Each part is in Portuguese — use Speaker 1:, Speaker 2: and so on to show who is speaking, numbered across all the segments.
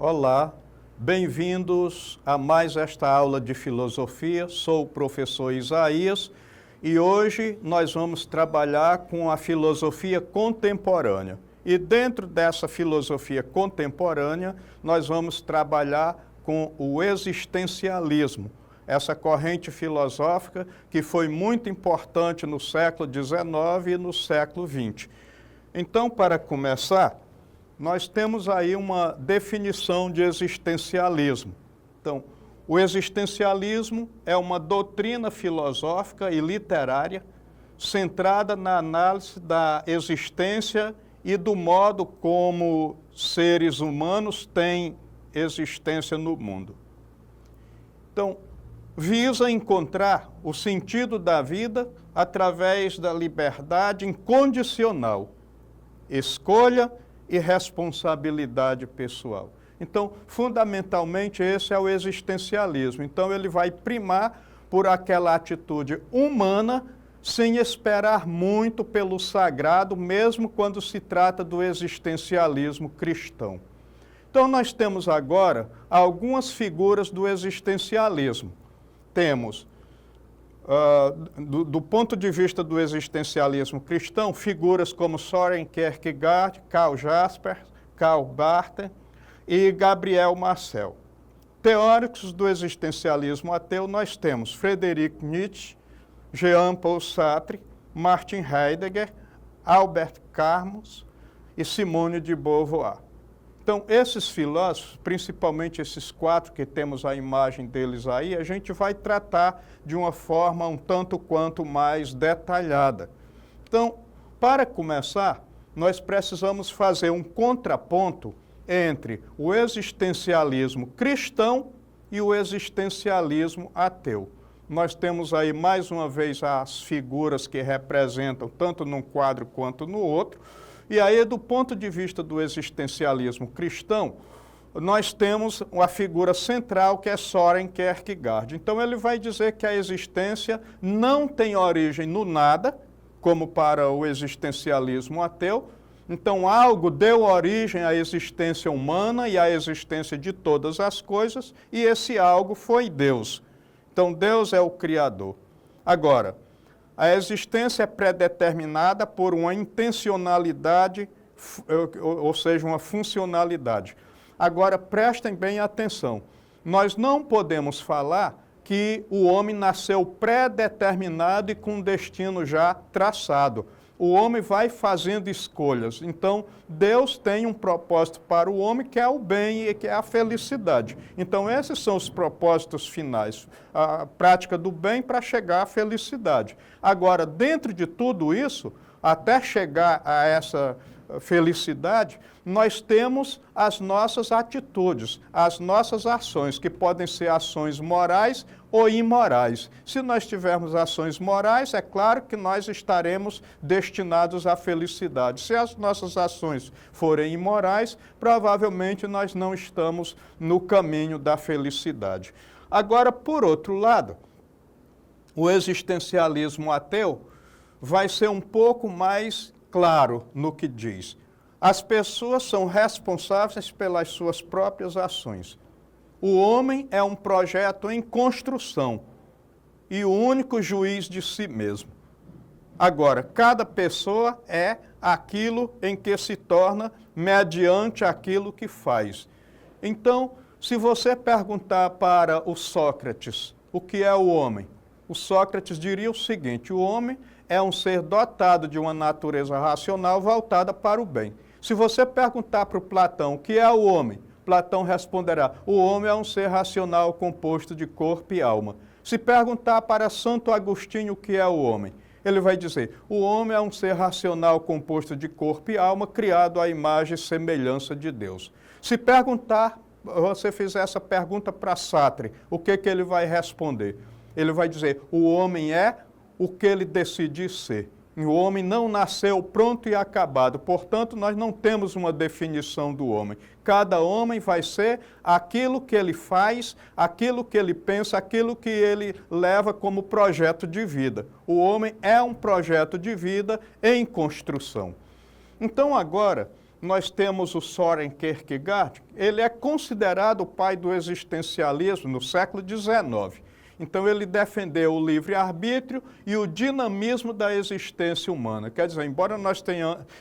Speaker 1: Olá, bem-vindos a mais esta aula de filosofia. Sou o professor Isaías e hoje nós vamos trabalhar com a filosofia contemporânea. E dentro dessa filosofia contemporânea, nós vamos trabalhar com o existencialismo, essa corrente filosófica que foi muito importante no século XIX e no século XX. Então, para começar, nós temos aí uma definição de existencialismo. Então, o existencialismo é uma doutrina filosófica e literária centrada na análise da existência e do modo como seres humanos têm existência no mundo. Então, visa encontrar o sentido da vida através da liberdade incondicional, escolha e responsabilidade pessoal. Então, fundamentalmente, esse é o existencialismo. Então, ele vai primar por aquela atitude humana, sem esperar muito pelo sagrado, mesmo quando se trata do existencialismo cristão. Então, nós temos agora algumas figuras do existencialismo. Temos, do ponto de vista do existencialismo cristão, figuras como Søren Kierkegaard, Karl Jaspers, Karl Barth e Gabriel Marcel. Teóricos do existencialismo ateu, nós temos Friedrich Nietzsche, Jean-Paul Sartre, Martin Heidegger, Albert Camus e Simone de Beauvoir. Então, esses filósofos, principalmente esses quatro que temos a imagem deles aí, a gente vai tratar de uma forma um tanto quanto mais detalhada. Então, para começar, nós precisamos fazer um contraponto entre o existencialismo cristão e o existencialismo ateu. Nós temos aí, mais uma vez, as figuras que representam, tanto num quadro quanto no outro. E aí, do ponto de vista do existencialismo cristão, nós temos a figura central, que é Søren Kierkegaard. Então, ele vai dizer que a existência não tem origem no nada, como para o existencialismo ateu. Então, algo deu origem à existência humana e à existência de todas as coisas, e esse algo foi Deus. Então, Deus é o Criador. Agora, a existência é predeterminada por uma intencionalidade, ou seja, uma funcionalidade. Agora, prestem bem atenção. Nós não podemos falar que o homem nasceu predeterminado e com um destino já traçado. O homem vai fazendo escolhas. Então, Deus tem um propósito para o homem que é o bem e que é a felicidade. Então, esses são os propósitos finais. A prática do bem para chegar à felicidade. Agora, dentro de tudo isso, até chegar a essa felicidade, nós temos as nossas atitudes, as nossas ações, que podem ser ações morais ou imorais. Se nós tivermos ações morais, é claro que nós estaremos destinados à felicidade. Se as nossas ações forem imorais, provavelmente nós não estamos no caminho da felicidade. Agora, por outro lado, o existencialismo ateu vai ser um pouco mais claro no que diz. As pessoas são responsáveis pelas suas próprias ações. O homem é um projeto em construção e o único juiz de si mesmo. Agora, cada pessoa é aquilo em que se torna mediante aquilo que faz. Então, se você perguntar para o Sócrates o que é o homem, o Sócrates diria o seguinte: o homem é um ser dotado de uma natureza racional voltada para o bem. Se você perguntar para o Platão o que é o homem, Platão responderá: o homem é um ser racional composto de corpo e alma. Se perguntar para Santo Agostinho o que é o homem, ele vai dizer: o homem é um ser racional composto de corpo e alma, criado à imagem e semelhança de Deus. Se perguntar, você fizer essa pergunta para Sartre, o que ele vai responder? Ele vai dizer: o homem é o que ele decide ser. O homem não nasceu pronto e acabado, portanto, nós não temos uma definição do homem. Cada homem vai ser aquilo que ele faz, aquilo que ele pensa, aquilo que ele leva como projeto de vida. O homem é um projeto de vida em construção. Então, agora, nós temos o Søren Kierkegaard, ele é considerado o pai do existencialismo no século XIX. Então ele defendeu o livre-arbítrio e o dinamismo da existência humana. Quer dizer, embora nós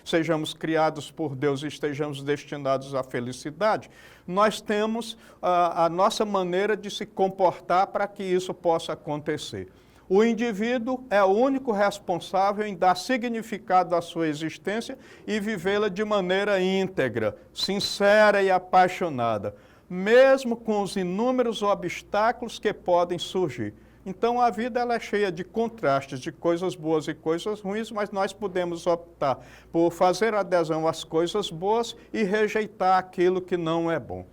Speaker 1: sejamos criados por Deus e estejamos destinados à felicidade, nós temos a nossa maneira de se comportar para que isso possa acontecer. O indivíduo é o único responsável em dar significado à sua existência e vivê-la de maneira íntegra, sincera e apaixonada, mesmo com os inúmeros obstáculos que podem surgir. Então a vida ela é cheia de contrastes, de coisas boas e coisas ruins, mas nós podemos optar por fazer adesão às coisas boas e rejeitar aquilo que não é bom.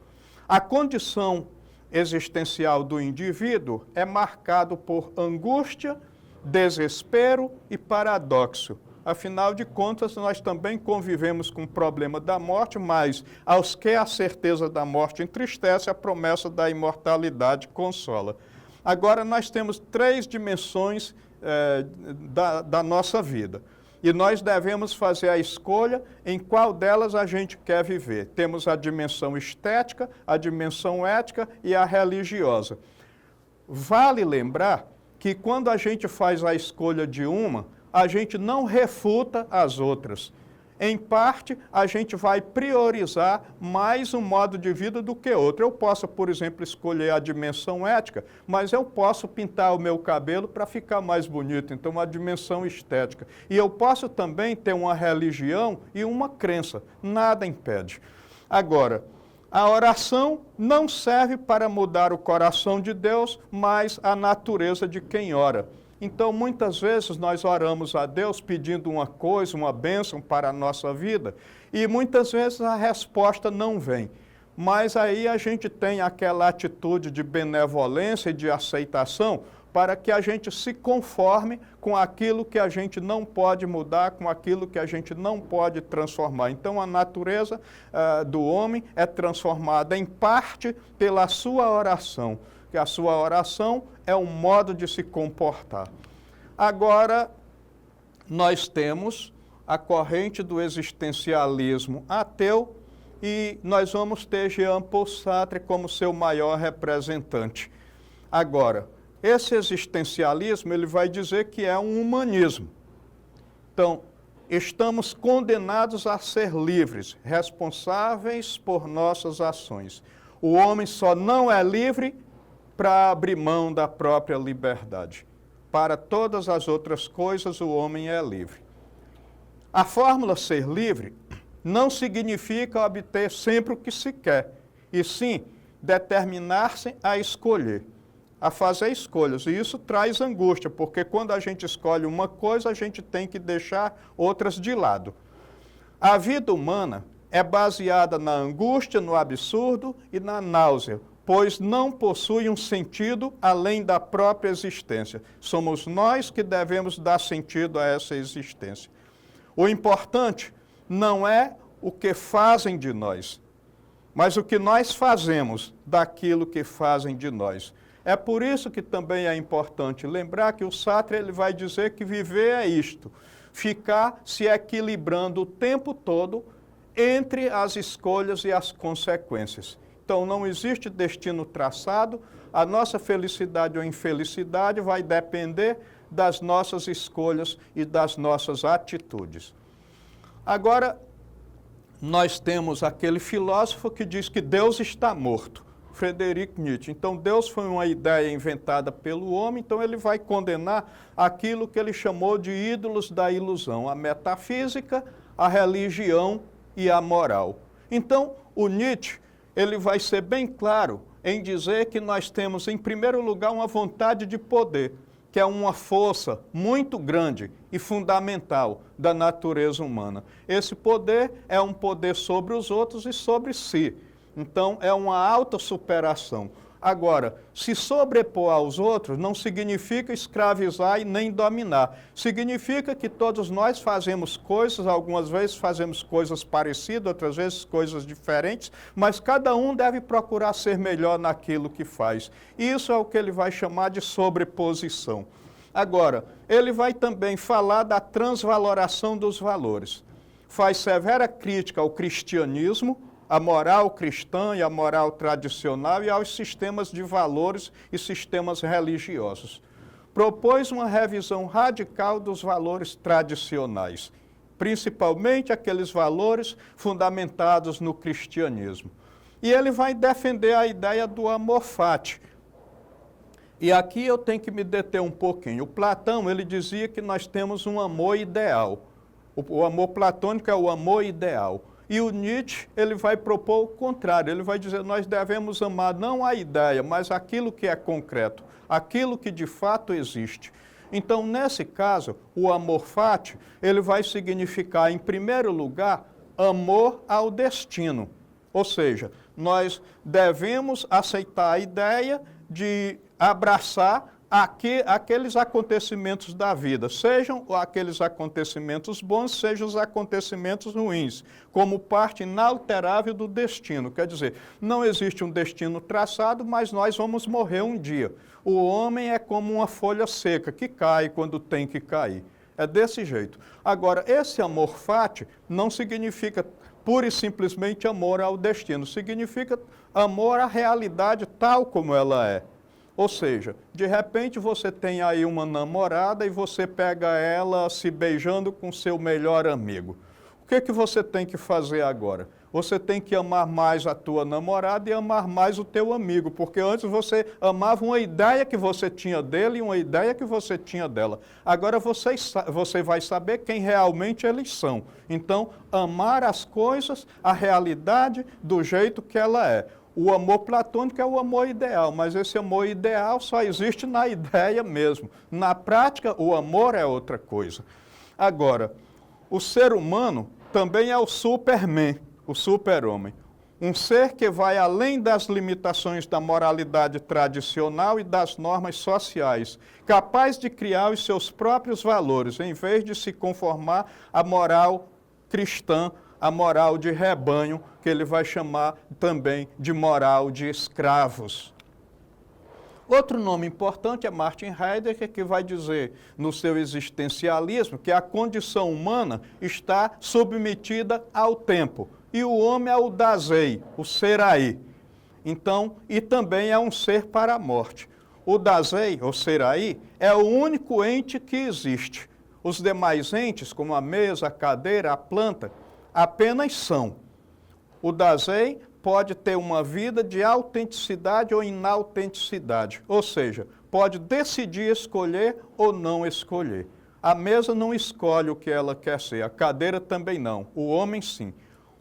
Speaker 1: A condição existencial do indivíduo é marcado por angústia, desespero e paradoxo. Afinal de contas, nós também convivemos com o problema da morte, mas aos que a certeza da morte entristece, a promessa da imortalidade consola. Agora, nós temos 3 dimensões da nossa vida. E nós devemos fazer a escolha em qual delas a gente quer viver. Temos a dimensão estética, a dimensão ética e a religiosa. Vale lembrar que quando a gente faz a escolha de uma, a gente não refuta as outras. Em parte, a gente vai priorizar mais um modo de vida do que outro. Eu posso, por exemplo, escolher a dimensão ética, mas eu posso pintar o meu cabelo para ficar mais bonito, então a dimensão estética. E eu posso também ter uma religião e uma crença, nada impede. Agora, a oração não serve para mudar o coração de Deus, mas a natureza de quem ora. Então, muitas vezes nós oramos a Deus pedindo uma coisa, uma bênção para a nossa vida, e muitas vezes a resposta não vem. Mas aí a gente tem aquela atitude de benevolência e de aceitação para que a gente se conforme com aquilo que a gente não pode mudar, com aquilo que a gente não pode transformar. Então, a natureza do homem é transformada em parte pela sua oração, que a sua oração é um modo de se comportar. Agora, nós temos a corrente do existencialismo ateu e nós vamos ter Jean Paul Sartre como seu maior representante. Agora, esse existencialismo, ele vai dizer que é um humanismo. Então, estamos condenados a ser livres, responsáveis por nossas ações. O homem só não é livre para abrir mão da própria liberdade. Para todas as outras coisas, o homem é livre. A fórmula ser livre não significa obter sempre o que se quer, e sim determinar-se a escolher, a fazer escolhas. E isso traz angústia, porque quando a gente escolhe uma coisa, a gente tem que deixar outras de lado. A vida humana é baseada na angústia, no absurdo e na náusea, pois não possui um sentido além da própria existência. Somos nós que devemos dar sentido a essa existência. O importante não é o que fazem de nós, mas o que nós fazemos daquilo que fazem de nós. É por isso que também é importante lembrar que o Sartre ele vai dizer que viver é isto, ficar se equilibrando o tempo todo entre as escolhas e as consequências. Então, não existe destino traçado, a nossa felicidade ou infelicidade vai depender das nossas escolhas e das nossas atitudes. Agora, nós temos aquele filósofo que diz que Deus está morto, Friedrich Nietzsche. Então, Deus foi uma ideia inventada pelo homem, então ele vai condenar aquilo que ele chamou de ídolos da ilusão, a metafísica, a religião e a moral. Então, o Nietzsche ele vai ser bem claro em dizer que nós temos, em primeiro lugar, uma vontade de poder, que é uma força muito grande e fundamental da natureza humana. Esse poder é um poder sobre os outros e sobre si. Então, é uma autossuperação. Agora, se sobrepor aos outros não significa escravizar e nem dominar. Significa que todos nós fazemos coisas, algumas vezes fazemos coisas parecidas, outras vezes coisas diferentes, mas cada um deve procurar ser melhor naquilo que faz. Isso é o que ele vai chamar de sobreposição. Agora, ele vai também falar da transvaloração dos valores. faz severa crítica ao cristianismo, à moral cristã e à moral tradicional e aos sistemas de valores e sistemas religiosos. Propôs uma revisão radical dos valores tradicionais, principalmente aqueles valores fundamentados no cristianismo. E ele vai defender a ideia do amor fati. E aqui eu tenho que me deter um pouquinho. O Platão, ele dizia que nós temos um amor ideal. O amor platônico é o amor ideal. E o Nietzsche, ele vai propor o contrário. Ele vai dizer, nós devemos amar não a ideia, mas aquilo que é concreto, aquilo que de fato existe. Então, nesse caso, o amor fati, ele vai significar, em primeiro lugar, amor ao destino. Ou seja, nós devemos aceitar a ideia de abraçar aqueles acontecimentos da vida, sejam aqueles acontecimentos bons, sejam os acontecimentos ruins, como parte inalterável do destino. Quer dizer, não existe um destino traçado, mas nós vamos morrer um dia. O homem é como uma folha seca que cai quando tem que cair. É desse jeito. Agora, esse amor fati não significa pura e simplesmente amor ao destino, significa amor à realidade tal como ela é. Ou seja, de repente você tem aí uma namorada e você pega ela se beijando com seu melhor amigo. O que você tem que fazer agora? Você tem que amar mais a tua namorada e amar mais o teu amigo, porque antes você amava uma ideia que você tinha dele e uma ideia que você tinha dela. Agora você vai saber quem realmente eles são. Então, amar as coisas, a realidade do jeito que ela é. O amor platônico é o amor ideal, mas esse amor ideal só existe na ideia mesmo. Na prática, o amor é outra coisa. Agora, o ser humano também é o Superman, o super-homem. Um ser que vai além das limitações da moralidade tradicional e das normas sociais, capaz de criar os seus próprios valores, em vez de se conformar à moral cristã, a moral de rebanho, que ele vai chamar também de moral de escravos. Outro nome importante é Martin Heidegger, que vai dizer no seu existencialismo que a condição humana está submetida ao tempo. E o homem é o Dasein, o ser aí. Então, e também é um ser para a morte. O Dasein, ou ser aí, é o único ente que existe. Os demais entes, como a mesa, a cadeira, a planta, apenas são. O Dasein pode ter uma vida de autenticidade ou inautenticidade, ou seja, pode decidir escolher ou não escolher. A mesa não escolhe o que ela quer ser, a cadeira também não, o homem sim.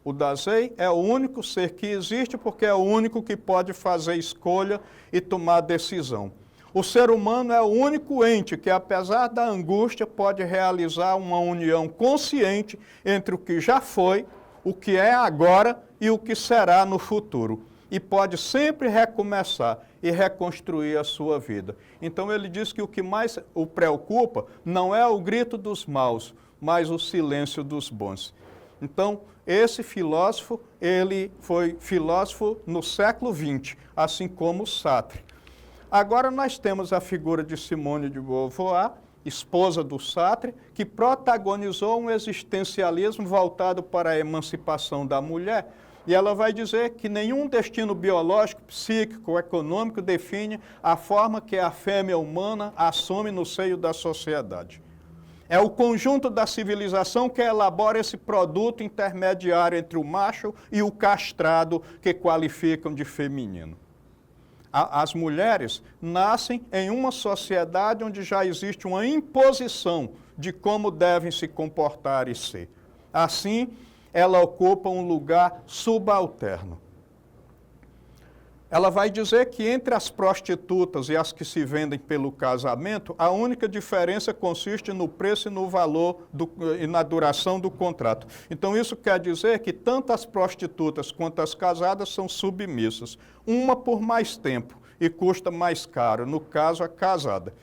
Speaker 1: O Dasein é o único ser que existe porque é o único que pode fazer escolha e tomar decisão. O ser humano é o único ente que, apesar da angústia, pode realizar uma união consciente entre o que já foi, o que é agora e o que será no futuro. E pode sempre recomeçar e reconstruir a sua vida. Então ele diz que o que mais o preocupa não é o grito dos maus, mas o silêncio dos bons. Então, esse filósofo, ele foi filósofo no século XX, assim como Sartre. Agora nós temos a figura de Simone de Beauvoir, esposa do Sartre, que protagonizou um existencialismo voltado para a emancipação da mulher, e ela vai dizer que nenhum destino biológico, psíquico ou econômico define a forma que a fêmea humana assume no seio da sociedade. É o conjunto da civilização que elabora esse produto intermediário entre o macho e o castrado, que qualificam de feminino. As mulheres nascem em uma sociedade onde já existe uma imposição de como devem se comportar e ser. Assim, ela ocupa um lugar subalterno. Ela vai dizer que entre as prostitutas e as que se vendem pelo casamento, a única diferença consiste no preço e no valor e na duração do contrato. Então isso quer dizer que tanto as prostitutas quanto as casadas são submissas, uma por mais tempo e custa mais caro, no caso a casada.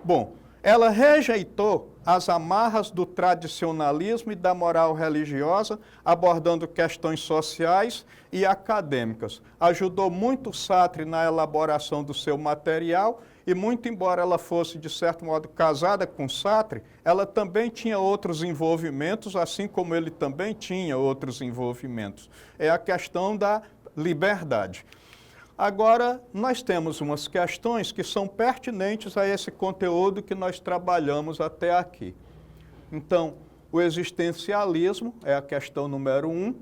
Speaker 1: Bom, ela rejeitou as amarras do tradicionalismo e da moral religiosa, abordando questões sociais e acadêmicas. Ajudou muito Sartre na elaboração do seu material e muito embora ela fosse, de certo modo, casada com Sartre, ela também tinha outros envolvimentos, assim como ele também tinha outros envolvimentos. É a questão da liberdade. Agora, nós temos umas questões que são pertinentes a esse conteúdo que nós trabalhamos até aqui. Então, o existencialismo é a questão número 1.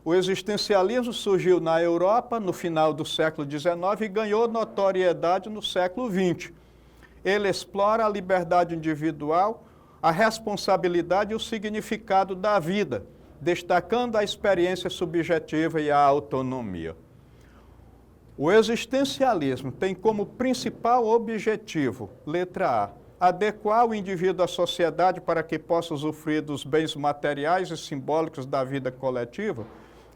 Speaker 1: O existencialismo surgiu na Europa no final do século XIX e ganhou notoriedade no século XX. Ele explora a liberdade individual, a responsabilidade e o significado da vida, destacando a experiência subjetiva e a autonomia. O existencialismo tem como principal objetivo, letra A, adequar o indivíduo à sociedade para que possa usufruir dos bens materiais e simbólicos da vida coletiva.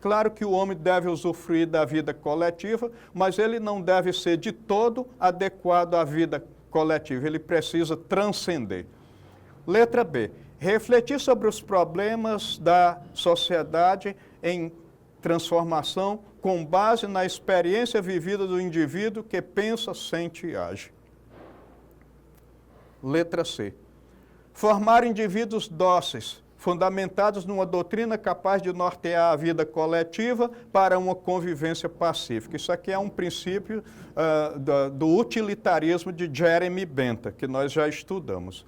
Speaker 1: Claro que o homem deve usufruir da vida coletiva, mas ele não deve ser de todo adequado à vida coletiva, ele precisa transcender. Letra B, refletir sobre os problemas da sociedade em transformação com base na experiência vivida do indivíduo que pensa, sente e age. Letra C. Formar indivíduos dóceis, fundamentados numa doutrina capaz de nortear a vida coletiva para uma convivência pacífica. Isso aqui é um princípio do utilitarismo de Jeremy Bentham, que nós já estudamos.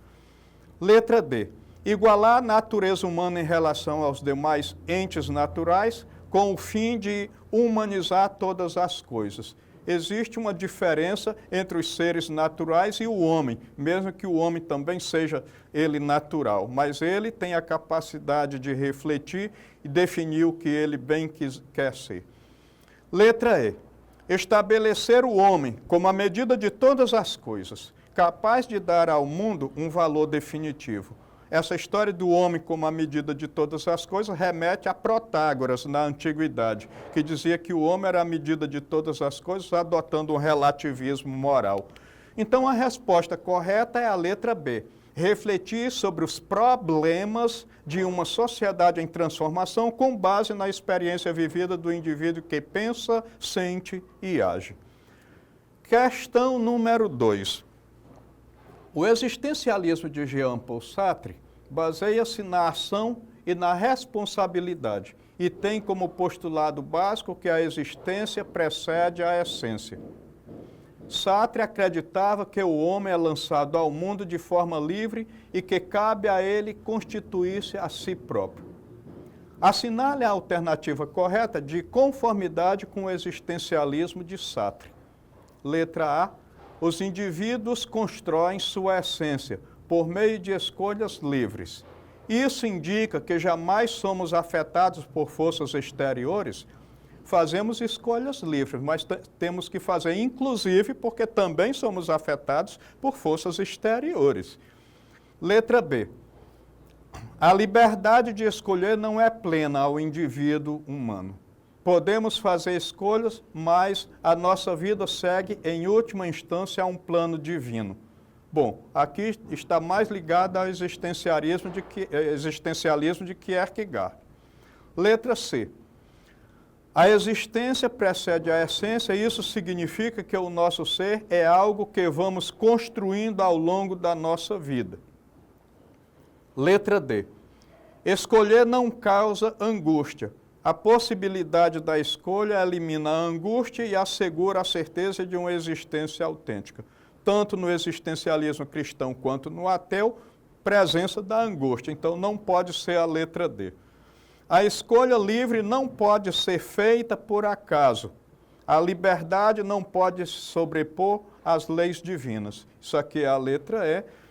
Speaker 1: Letra D. Igualar a natureza humana em relação aos demais entes naturais, com o fim de humanizar todas as coisas. Existe uma diferença entre os seres naturais e o homem, mesmo que o homem também seja ele natural, mas ele tem a capacidade de refletir e definir o que ele bem quer ser. Letra E. Estabelecer o homem como a medida de todas as coisas, capaz de dar ao mundo um valor definitivo. Essa história do homem como a medida de todas as coisas remete a Protágoras, na antiguidade, que dizia que o homem era a medida de todas as coisas, adotando um relativismo moral. Então, a resposta correta é a letra B. Refletir sobre os problemas de uma sociedade em transformação com base na experiência vivida do indivíduo que pensa, sente e age. Questão número 2. O existencialismo de Jean-Paul Sartre baseia-se na ação e na responsabilidade e tem como postulado básico que a existência precede a essência. Sartre acreditava que o homem é lançado ao mundo de forma livre e que cabe a ele constituir-se a si próprio. Assinale a alternativa correta de conformidade com o existencialismo de Sartre. Letra A. Os indivíduos constroem sua essência por meio de escolhas livres. Isso indica que jamais somos afetados por forças exteriores. Fazemos escolhas livres, mas temos que fazer, inclusive, porque também somos afetados por forças exteriores. Letra B. A liberdade de escolher não é plena ao indivíduo humano. Podemos fazer escolhas, mas a nossa vida segue, em última instância, a um plano divino. Bom, aqui está mais ligado ao existencialismo de Kierkegaard. Letra C. A existência precede a essência, e isso significa que o nosso ser é algo que vamos construindo ao longo da nossa vida. Letra D. Escolher não causa angústia. A possibilidade da escolha elimina a angústia e assegura a certeza de uma existência autêntica. Tanto no existencialismo cristão quanto no ateu, presença da angústia. Então, não pode ser a letra D. A escolha livre não pode ser feita por acaso. A liberdade não pode se sobrepor às leis divinas. Isso aqui é a letra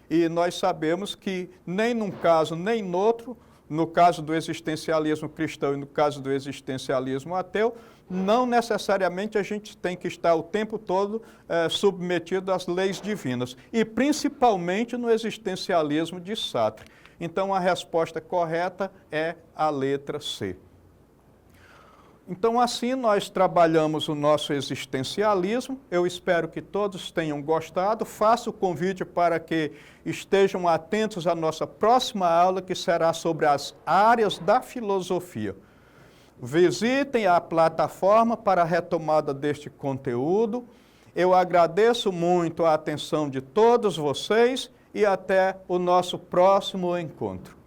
Speaker 1: E, e nós sabemos que nem num caso nem no outro, no caso do existencialismo cristão e no caso do existencialismo ateu, não necessariamente a gente tem que estar o tempo todo submetido às leis divinas, e principalmente no existencialismo de Sartre. Então, a resposta correta é a letra C. Então, assim nós trabalhamos o nosso existencialismo. Eu espero que todos tenham gostado. Faço o convite para que estejam atentos à nossa próxima aula, que será sobre as áreas da filosofia. Visitem a plataforma para a retomada deste conteúdo Eu agradeço muito a atenção de todos vocês e até o nosso próximo encontro.